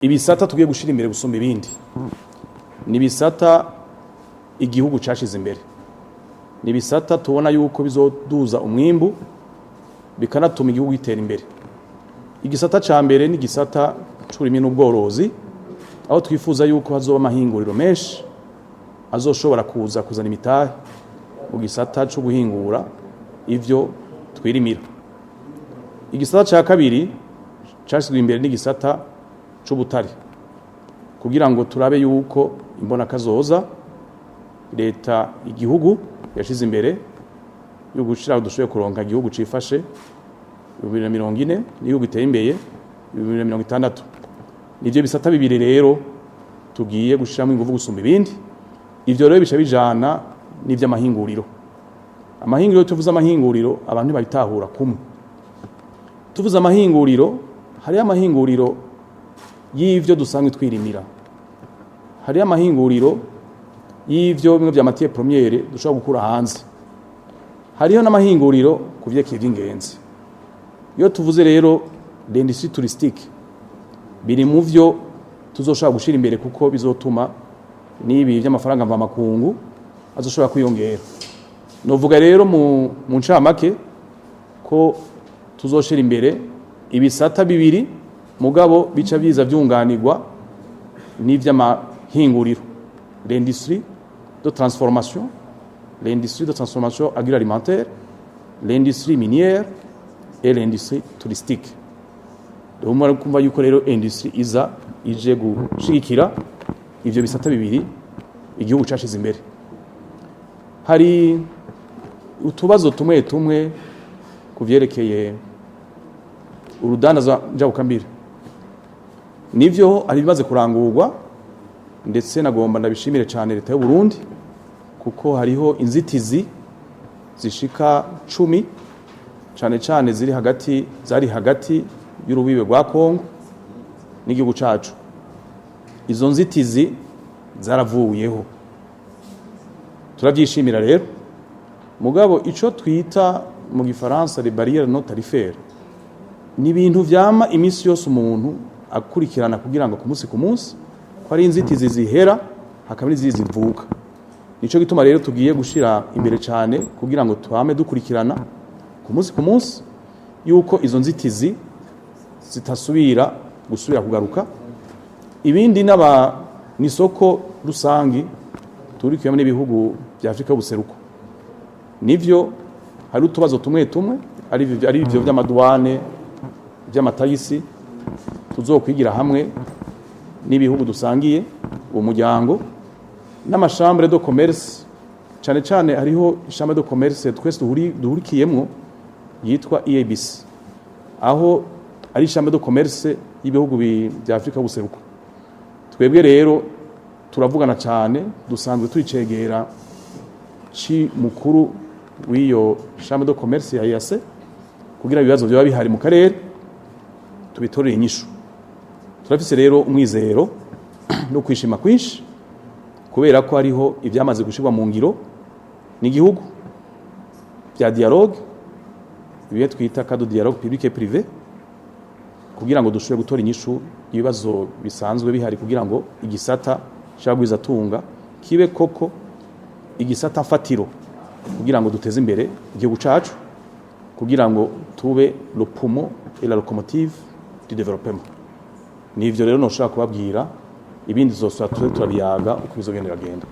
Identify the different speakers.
Speaker 1: ibisata tugiye gushira imbere gusumba ibindi ni bisata igihugu cashize imbere, ni bisata tubona yuko bizoduza umwimbu bikanatuma igihugu gitera imbere. Igisata ca mbere ni gisata c'uburimyi n'ubworozi, aho twifuza yuko hazoba amahinguriro menshi azoshobora kuzana imitahe mu gisata cyo guhingura ivyo twirimira. Igisata ca kabiri cashizwe imbere ni gisata c'ubutare, kugira ngo turabe yuko imbona kazoza leta igihugu yashize imbere yo gushira dushoboye kuronka igihugu cifashe 2040 n'igihugu giteye imbere 2060. Nivyo bisata bibiri rero tugiye gushiramo ingufu gusumba ibindi. Ivyo rero bica bijana n'ivy'amahinguriro. Amahinguriro tuvuze amahinguriro abantu babitahura kumwe. Tuvuze amahinguriro, hari amahinguriro y'ivyo dusanzwe twirimira, hari amahinguriro y'ivyo bimwe vya matière première dushobora gukura hanze, hariho n'amahinguriro kuvyekeye ivy'ingenzi. Iyo tuvuze rero l'industrie touristique biri mu vyo tuzoshobora gushira imbere kuko bizotuma nibi vy'amafaranga mva makungu azoshobora kwiyongera. Novuga rero mu ncamake ko tuzoshira imbere ibisata bibiri mugabo bica biza vyunganirwa n'ivy'amahinguriro, l'industrie de transformation, l'industrie de transformation agroalimentaire, l'industrie minière et l'industrie touristique. Dumara kumva yuko rero industrie iza ije gushigikira ivyo bisata bibiri igihugu cashize imbere. Hari utubazo tumwe kuvyerekeye urudandaza njabukambira. Nivyo ari bimaze kurangurwa, ndetse nagomba ndabishimire cyane leta y'u Burundi kuko hariho inzitizi zishika 10 cyane zari hagati y'urubibe rwa Kongo n'igihugu cacu. Izo nzitizi zaravuyeho, turavyishimira rero. Mugabo ico twita mu gifaransa les barrières non tarifaires ni ibintu vyama imisi yose umuntu akurikirana kugira ngo ku munsi ko ari inzitizi zihera hakaba n'izizi zivuka. Nico gituma rero tugiye gushira imbere cyane kugira ngo twame dukurikirana ku munsi yuko izo nzitizi zitasubira kugaruka. Ibindi n'isoko rusangi turikiyemo n'ibihugu bya Afrika y'ubuseruko. Nivyo hari utubazo tumwe ari ivyo vy'amaduwane by'amatagisi tuzokwigira hamwe n'ibihugu dusangiye umuryango n'amashambre de commerce. Cyane hariho chambre de commerce twese duhurikiyemwo yitwa EABC, aho ari chambre de commerce y'ibihugu bya Afrika y'ubuseruko. Twebwe rero turavugana cyane, dusanzwe turicegera mukuru w'iyo chambre de commerce ya EAC kugira ibibazo byo bihari mu karere tubitorere inyishu. Turafise rero umwizero no kwishima kwinshi kubera ko hariho ivyamaze gushirwa mu ngiro n'igihugu bya dialogue, ibiye twita cadre de dialogue public et privé, kugira ngo dushobore gutora inyishu ibibazo bisanzwe bihari kugira ngo igisata c'Abagwizatunga kibe koko igisata fatiro kugira ngo duteze imbere igihugu cacu, kugira ngo tube le poumon et la locomotive du développement. Nivyo rero noshaka kubabwira, ibindi zose turabiyaga uko bizogendera genda.